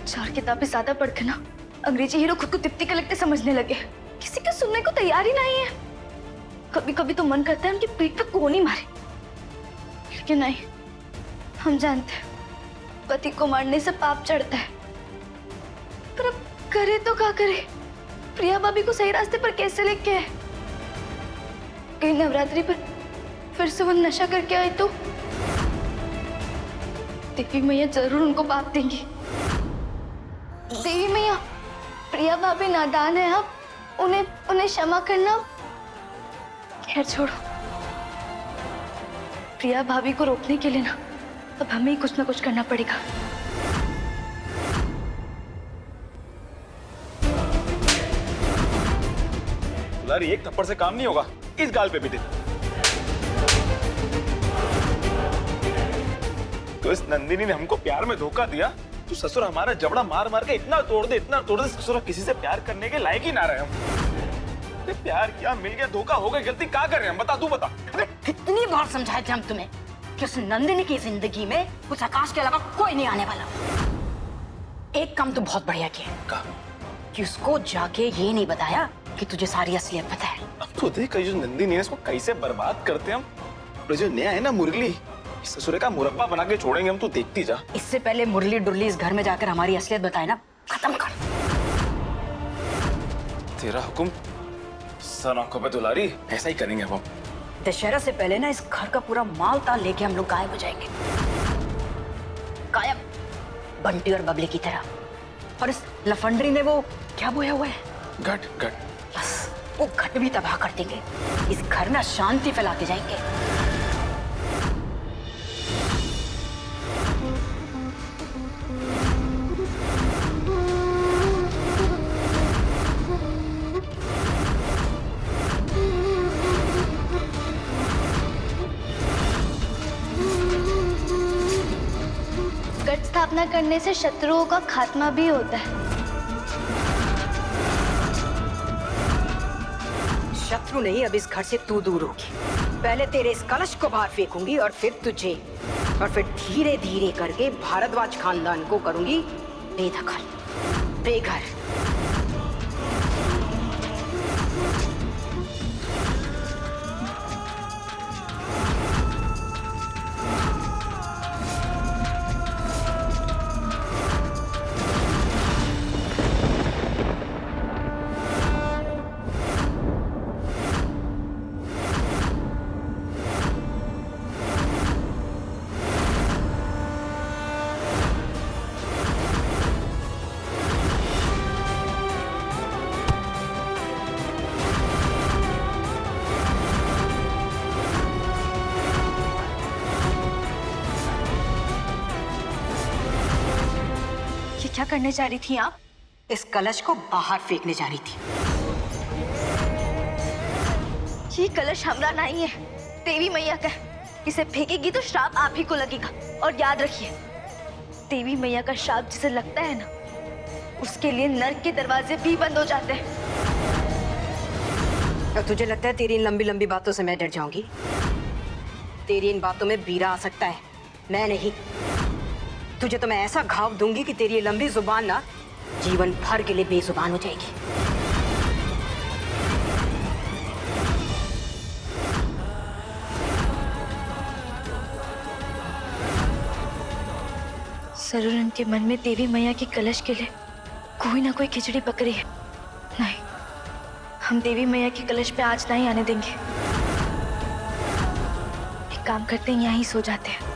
चार किताबें ज्यादा पढ़कर ना अंग्रेजी हीरो खुद को तिप्ती के लगते समझने लगे। किसी के सुनने को तैयार ही नहीं है। कभी कभी तो मन करता है उनकी पीठ पे कौन ही मारे, लेकिन नहीं, हम जानते हैं पति को मारने से पाप चढ़ता है। पर अब करे तो क्या करे? प्रिया भाभी को सही रास्ते पर कैसे लेके आए? कहीं नवरात्रि पर फिर से वो नशा करके आए तो देवी मैया जरूर उनको पाप देंगी। देवी मैया, प्रिया भाभी नादान है, आप उन्हें क्षमा करना। खैर छोड़ो, प्रिया भाभी को रोकने के लिए ना अब हमें ही कुछ ना कुछ करना पड़ेगा। दुलारी, एक थप्पड़ से काम नहीं होगा, इस गाल पे भी दे। तो इस नंदिनी ने हमको प्यार में धोखा दिया, तो ससुर हमारा जबड़ा मार मार के इतना तोड़ दे, इतना तोड़ दे, ससुर किसी से प्यार करने के लायक ही ना रहे हम। प्यार किया, मिल गया, धोखा हो गया, गलती क्या कर रहे हैं हम? बता, तू बता। अबे कितनी बार समझाए थे हम तुम्हें कि उस नंदिनी की जिंदगी में उस आकाश के अलावा कोई नहीं आने वाला। एक काम तो बहुत बढ़िया किया कि उसको जाके ये नहीं बताया कि तुझे सारी असलियत पता है। अब तो देख जो नंदिनी है इसको कैसे बर्बाद करते हम। और जो नया है ना मुरली, ससुरे का मुरब्बा बना के छोड़ेंगे हम, तो देखती जा। इससे पहले मुरली डुरली इस घर में जाकर हमारी असलियत बताए ना, खत्म कर। तेरा हुक्म सन आंखों पे दुलारी, ऐसा ही करेंगे हम। दशहरा से पहले ना इस घर का पूरा माल ताल लेके हम लोग गायब हो जाएंगे, गायब, बंटी और बबली की तरह। और इस लफंडरी ने वो क्या बोया हुआ है? घट घट। बस वो घट भी तबाह कर देंगे, इस घर में शांति फैलाते जाएंगे। गढ़ स्थापना करने से शत्रुओं का खात्मा भी होता है। शत्रु नहीं, अब इस घर से तू दूर होगी। पहले तेरे इस कलश को बाहर फेंकूंगी और फिर तुझे, और फिर धीरे धीरे करके भारद्वाज खानदान को करूंगी बेदखल, बेघर। क्या करने जा रही थी आप? इस कलश को बाहर फेंकने जा रही थी। ये कलश हमरा नहीं है, देवी मैया का है। इसे फेंकेगी तो श्राप आप ही को लगेगा। और याद रखिए, देवी मैया का श्राप जिसे लगता है ना, उसके लिए नर्क के दरवाजे भी बंद हो जाते हैं। और तुझे लगता है तेरी इन लंबी लंबी बातों से मैं डर जाऊंगी? तेरी इन बातों में बीरा आ सकता है, मैं नहीं। तुझे तो मैं ऐसा घाव दूंगी कि तेरी ये लंबी जुबान ना जीवन भर के लिए बेजुबान हो जाएगी। जरूर उनके मन में देवी मैया के कलश के लिए कोई ना कोई खिचड़ी पकड़ी है। नहीं, हम देवी मैया के कलश पे आज नहीं आने देंगे। एक काम करते हैं, यहीं सो जाते हैं।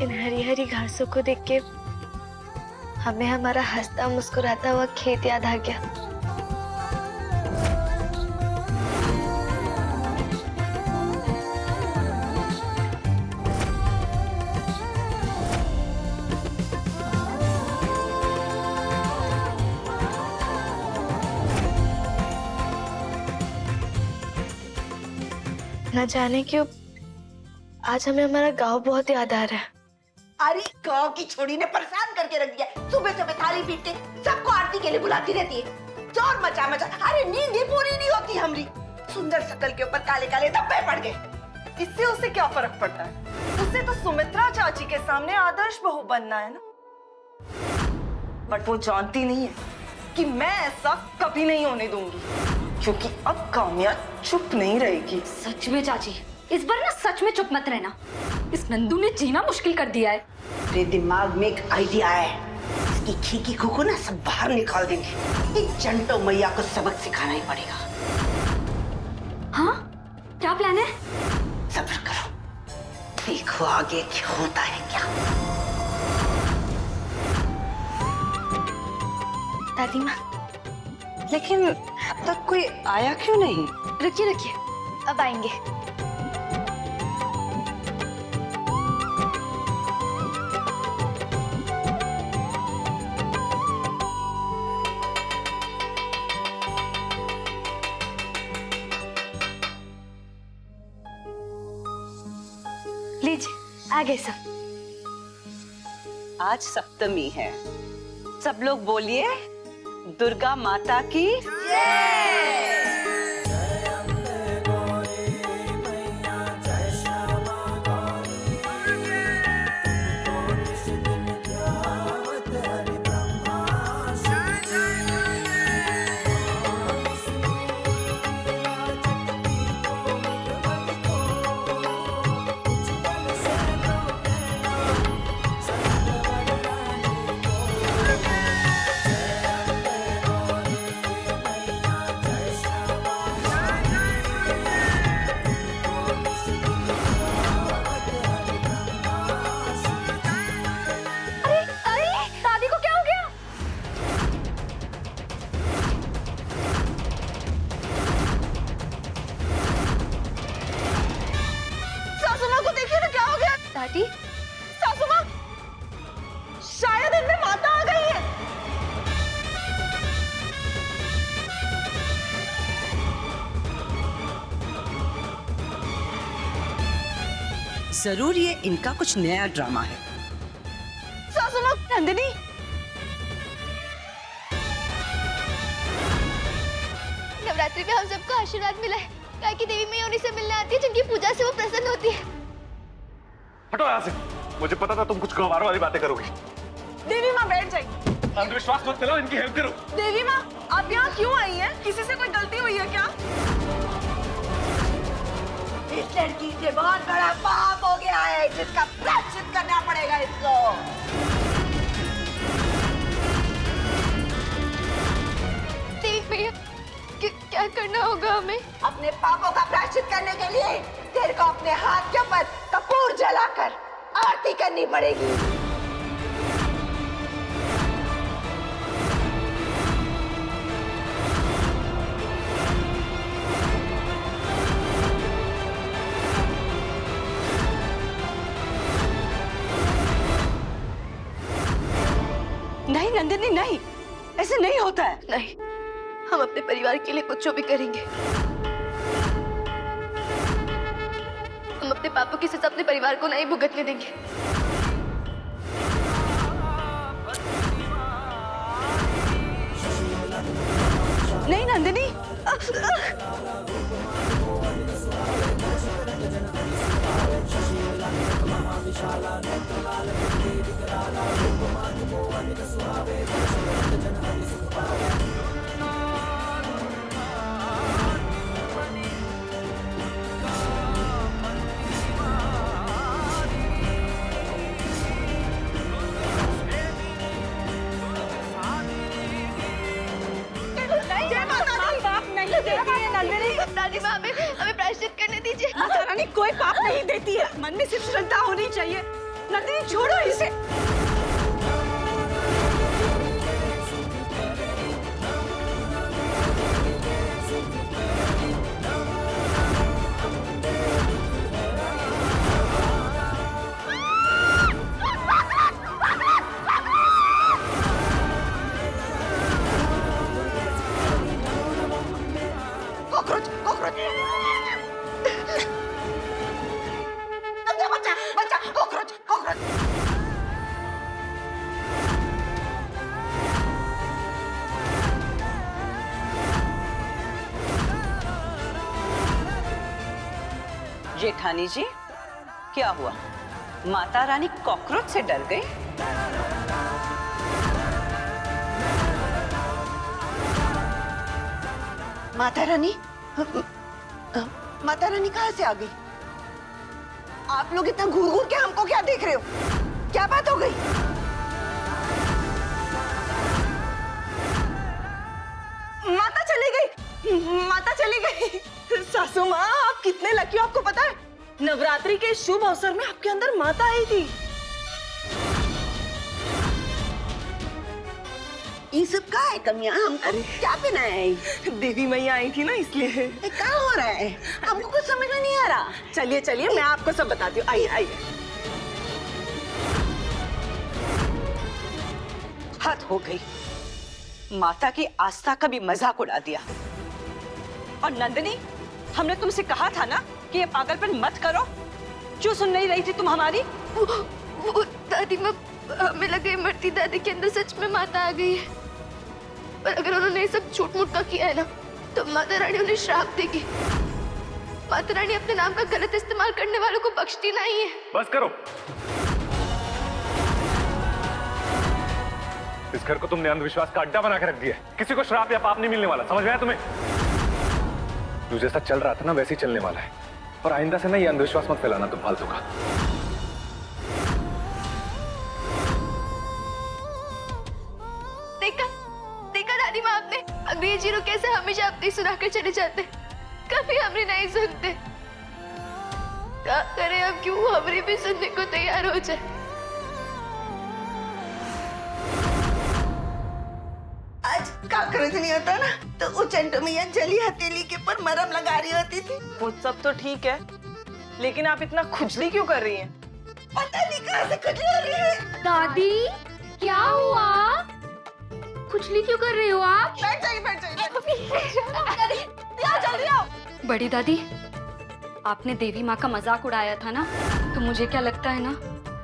इन हरी हरी घासों को देख के हमें हमारा हंसता मुस्कुराता हुआ खेत याद आ गया। न जाने क्यों आज हमें हमारा गांव बहुत याद आ रहा है। अरे गांव की छोड़ी ने परेशान करके रख दिया। सुबह सुबह थाली पीट के सबको आरती के लिए बुलाती रहती है। जोर मचा मचा, अरे नींद ही पूरी नहीं होती हमारी। सुंदर शकल के ऊपर काले काले धब्बे पड़ गए। इससे उसे क्या फर्क पड़ता है? उसे तो सुमित्रा चाची के सामने आदर्श बहू बनना है ना। बट वो जानती नहीं है कि मैं ऐसा कभी नहीं होने दूंगी, क्योंकि अब काम्या चुप नहीं रहेगी। सच में चाची, इस बार ना सच में चुप मत रहना। इस नंदू ने जीना मुश्किल कर दिया है। मेरे दिमाग में एक आइडिया है। इसकी खीकी को ना सब बाहर निकाल देंगे। एक जंटो मैया को सबक सिखाना ही पड़ेगा। हाँ, क्या प्लान है? सब्र करो, देखो आगे क्या होता है। क्या दादी माँ, लेकिन अब तक कोई आया क्यों नहीं? रुकिए रुकिए, अब आएंगे। लीजिए, आ गए सब। आज सप्तमी है, सब लोग बोलिए दुर्गा माता की दादी, सासू माँ, शायद इनमें माता आ गई है। जरूर ये इनका कुछ नया ड्रामा है। सासू माँ, नंदिनी, नवरात्रि में हम सबको आशीर्वाद मिला है। गाय की देवी मैया उन्हीं से मिलने आती है जिनकी पूजा से वो प्रसन्न होती है। हटो यहाँ से, मुझे पता था तुम कुछ गंवारों वाली बातें करोगी। देवी माँ बैठ जाइए। अंधविश्वास मत चलाओ, इनकी हेल्प करो। देवी माँ, आप यहाँ क्यों आई हैं? किसी से कोई गलती हुई है क्या? इस लड़की से बहुत बड़ा पाप हो गया है, जिसका प्रायश्चित करना पड़ेगा इसको। देवी मैया, क्या करना होगा हमें? अपने पापों का प्रायश्चित करने के लिए तेरे को अपने हाथ के ऊपर कपूर जलाकर आरती करनी पड़ेगी। नहीं नंदिनी, नहीं, ऐसे नहीं होता है। नहीं, हम अपने परिवार के लिए कुछ भी करेंगे। हम अपने पापों की सजा अपने परिवार को नहीं भुगतने देंगे। नहीं नंदिनी, दादी माँ, हमें प्रायश्चित करने दीजिए। माता रानी कोई पाप नहीं देती है, मन में सिर्फ श्रद्धा होनी चाहिए। नंदिनी छोड़ो इसे। कॉकरोच कॉकरोच बच्चा बच्चा कॉकरोच कॉकरोच। जेठानी जी, क्या हुआ? माता रानी कॉकरोच से डर गई? माता रानी माता रानी कहाँ से आ गई? आप लोग इतना घूर घूर के हमको क्या देख रहे हो? क्या बात हो गई? माता चली गई, माता चली गई। सासू माँ, आप कितने लकी हो, आपको पता है नवरात्रि के शुभ अवसर में आपके अंदर माता आई थी। ये सब क्या है कमियां? हमको क्या पहनाया है? देवी मैया आई थी ना, इसलिए। ये क्या हो रहा है? हमको कुछ समझ में नहीं आ रहा। चलिए चलिए, मैं आपको सब बताती हूँ, आइए आइए। हद हो गई, माता की आस्था का भी मजाक उड़ा दिया। और नंदिनी, हमने तुमसे कहा था ना कि ये पागलपन मत करो। क्यों सुन नहीं रही थी तुम हमारी? वो दादी माँ, हमें लगे मरती दादी के अंदर सच में माता आ गई है। पर अगर उन्होंने ये सब झूठ मूठ का किया है ना, तो माता रानी उन्हें श्राप देगी। माता रानी अपने नाम का गलत इस्तेमाल करने वालों को बख्शती नहीं है। बस करो। इस घर को तुमने अंधविश्वास का अड्डा बना के रख दिया है। किसी को श्राप या पाप नहीं मिलने वाला, समझ में आया तुम्हें? जो जैसा चल रहा था ना, वैसे ही चलने वाला है। और आइंदा से ना ये अंधविश्वास मत फैलाना तुम फालतू का। देखा देखा दादी माँ, आपने अंग्रेज जीरो कैसे हमेशा अपनी सुनाकर चले जाते, कभी हमने नहीं सुनते। क्या करें अब, क्यों हमने भी सुनने को तैयार हो जाए। आज कॉकरोच नहीं होता ना, तो वो चंटू मैया जली हथेली के ऊपर मरहम लगा रही होती थी। वो सब तो ठीक है, लेकिन आप इतना खुजली क्यों कर रही हैं? पता नहीं कहाँ से खुजली हो रही है। दादी क्या हुआ? खुजली क्यों कर रही हो आप? बैठ जाइए, बैठ जाइए। जल्दी आओ। बड़ी दादी, आपने देवी माँ का मजाक उड़ाया था ना, तो मुझे क्या लगता है ना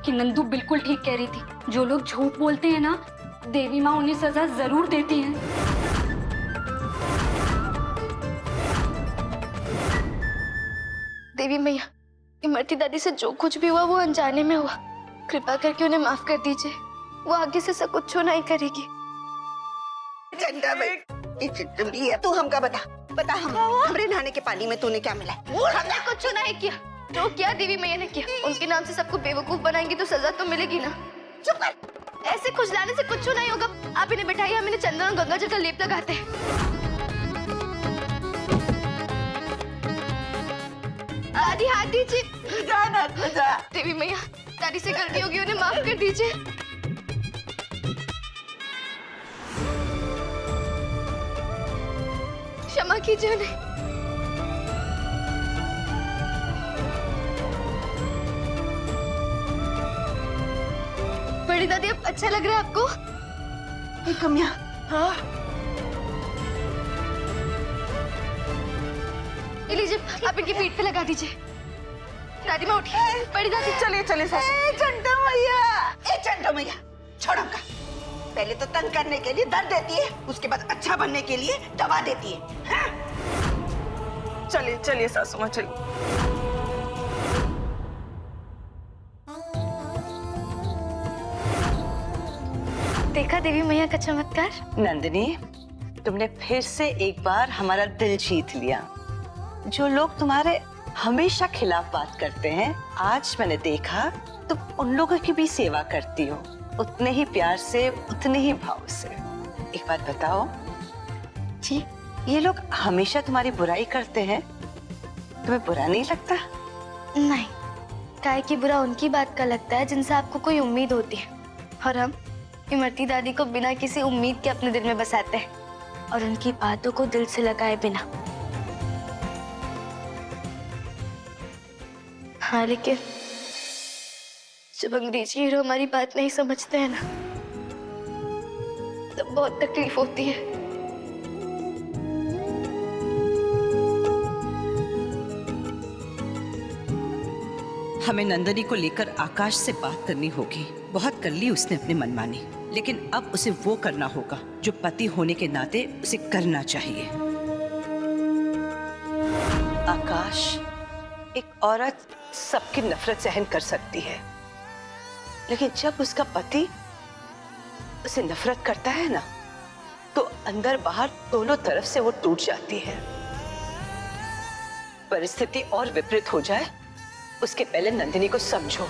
कि नंदू बिल्कुल ठीक कह रही थी। जो लोग झूठ बोलते हैं ना, देवी माँ उन्हें सजा जरूर देती हैं। देवी मैया, इमरती दादी से जो कुछ भी हुआ वो अनजाने में हुआ। कृपा करके उन्हें माफ कर दीजिए। वो आगे से सब कुछ नहीं करेगी। चंदा भाई, ये चंटू मैया, तू हमका बता हमरे नहाने के पानी में तूने क्या मिला? हमने कुछ नहीं किया। जो किया देवी मैया ने किया। उनके नाम से सबको बेवकूफ बनाएंगे तो सजा तो मिलेगी ना। चुप कर। ऐसे खुजलाने से कुछ नहीं होगा। आप इन्हें बिठाइए, हम इन्हें चंदन और गंगा जल का लेप लगाते हैं। दादी हाथ दीजिए। जाना खुदा। देवी मैया, दादी से गलती होगी, उन्हें माफ कर दीजिए। क्षमा कीजिए उन्हें। बड़ी दादी, अब अच्छा लग रहा है आपको? ये कमिया, हाँ, ये लीजिए, आप इनकी पीठ पे लगा दीजिए। दादी माँ उठिए। बड़ी दादी चलिए चलिए सासू। चंटू मैया, छोड़ हमका। पहले तो तंग करने के लिए दर्द देती है, उसके बाद अच्छा बनने के लिए दवा देती है। हाँ? चलिए चलिए सासू माँ, चलिए। देखा देवी मैया का चमत्कार। नंदिनी, तुमने फिर से एक बार हमारा दिल जीत लिया। जो लोग तुम्हारे हमेशा खिलाफ बात करते हैं, आज मैंने देखा तुम उन लोगों की भी सेवा करती हो, उतने ही प्यार से, उतने ही भाव से। एक बात बताओ जी, ये लोग हमेशा तुम्हारी बुराई करते हैं, तुम्हें बुरा नहीं लगता? नहीं, काय की बुरा उनकी बात का लगता है जिनसे आपको कोई उम्मीद होती है, और हम इमरती दादी को बिना किसी उम्मीद के अपने दिल में बसाते हैं और उनकी बातों को दिल से लगाए बिना। हाँ, लेकिन जब अंग्रेजी हीरो हमारी बात नहीं समझते हैं ना, तब बहुत तकलीफ होती है। हमें नंदनी को लेकर आकाश से बात करनी होगी। बहुत कर ली उसने अपनी मनमानी, लेकिन अब उसे वो करना होगा जो पति होने के नाते उसे करना चाहिए। आकाश, एक औरत सबकी नफरत सहन कर सकती है, लेकिन जब उसका पति उसे नफरत करता है ना, तो अंदर बाहर दोनों तरफ से वो टूट जाती है। परिस्थिति और विपरीत हो जाए उसके पहले नंदिनी को समझो।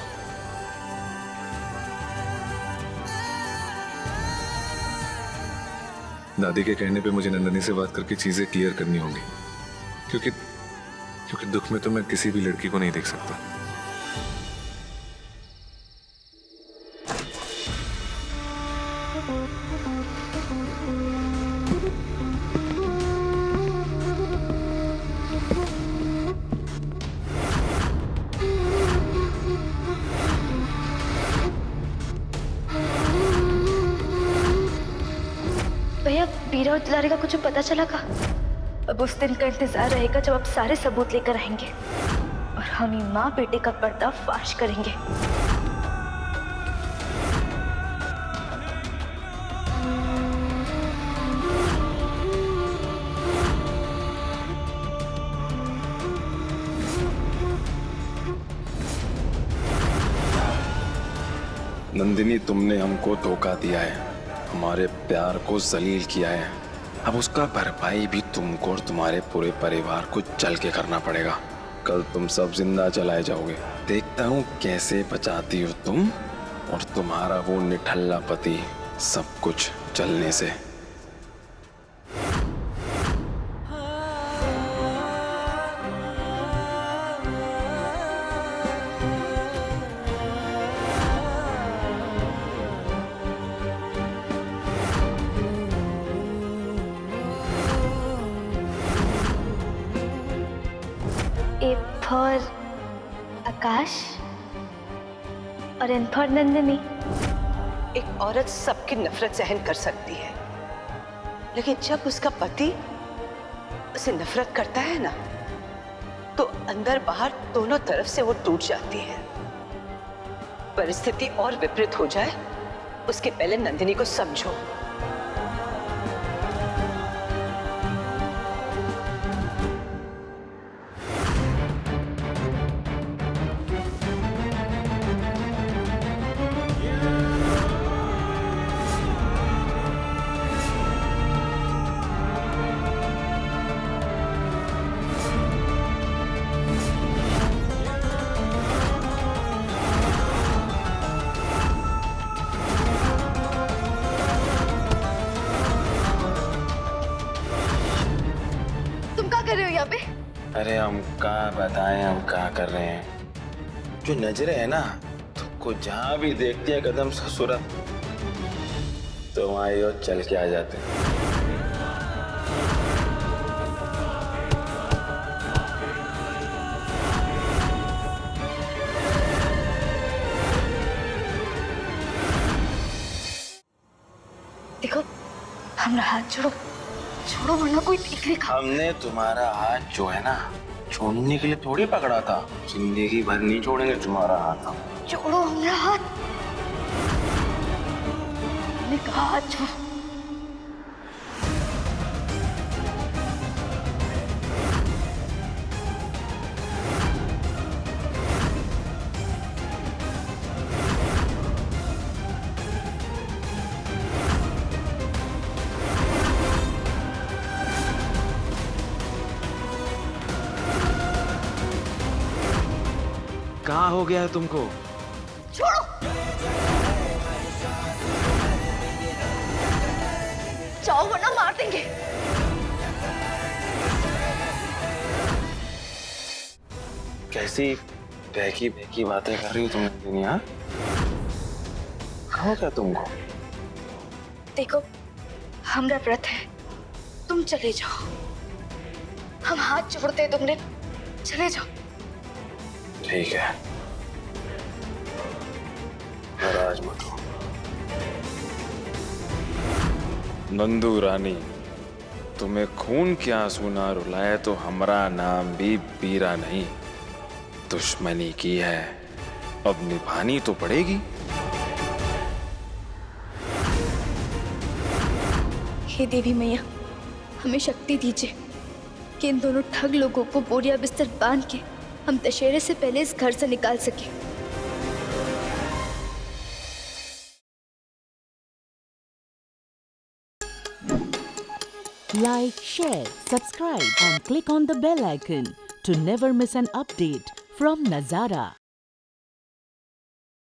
दादी के कहने पे मुझे नंदनी से बात करके चीजें क्लियर करनी होंगी, क्योंकि दुख में तो मैं किसी भी लड़की को नहीं देख सकता। भैया, बीरा और दुलारी का कुछ पता चला का? अब उस दिन का इंतजार रहेगा जब आप सारे सबूत लेकर आएंगे और हम ही माँ बेटे का पर्दा फाश करेंगे। नंदिनी, तुमने हमको धोखा दिया है, हमारे प्यार को जलील किया है। अब उसका भरपाई भी तुमको और तुम्हारे पूरे परिवार को जल के करना पड़ेगा। कल तुम सब जिंदा चलाए जाओगे। देखता हूँ कैसे बचाती हो तुम और तुम्हारा वो निठल्ला पति सब कुछ जलने से। ए फॉर आकाश और एन फॉर नंदिनी। एक औरत सबकी नफरत सहन कर सकती है, लेकिन जब उसका पति उसे नफरत करता है ना, तो अंदर बाहर दोनों तरफ से वो टूट जाती है। परिस्थिति और विपरीत हो जाए उसके पहले नंदिनी को समझो। कर रहे हो यहाँ पे? अरे हम क्या बताएं, हम क्या कर रहे हैं। जो नजरें है ना, तुमको जहां भी देखती है कदम ससुरा, तो वहां ये चल के आ जाते हैं। देखो, हमारा हाथ छोड़ो, छोड़ो वरना कोई देख लेगा। हमने तुम्हारा हाथ जो है ना, छोड़ने के लिए थोड़ी पकड़ा था। जिंदगी भर नहीं छोड़ेंगे तुम्हारा हाथ। छोड़ो हमारा हाथ, मैंने कहा हाथ छोड़ो। कहाँ हो गया है तुमको? छोड़ो, जाओ वरना मार देंगे। कैसी बहकी बहकी बातें कर रही हो तुम नंदिनी? हाँ, कहो क्या तुमको? देखो, हमरा व्रत है, तुम चले जाओ। हम हाथ जोड़ते हैं तुमने, चले जाओ। ठीक है, नाराज मत हो। नंदू रानी, तुम्हें खून के आंसू ना रुलाए तो हमारा नाम भी बीरा नहीं। दुश्मनी की है, अब निभानी तो पड़ेगी। हे देवी मैया, हमें शक्ति दीजिए कि इन दोनों ठग लोगों को बोरिया बिस्तर बांध के हम दशहरे से पहले इस घर से निकाल सके। Like, share, subscribe and click on the bell icon to never miss an update from Nazara.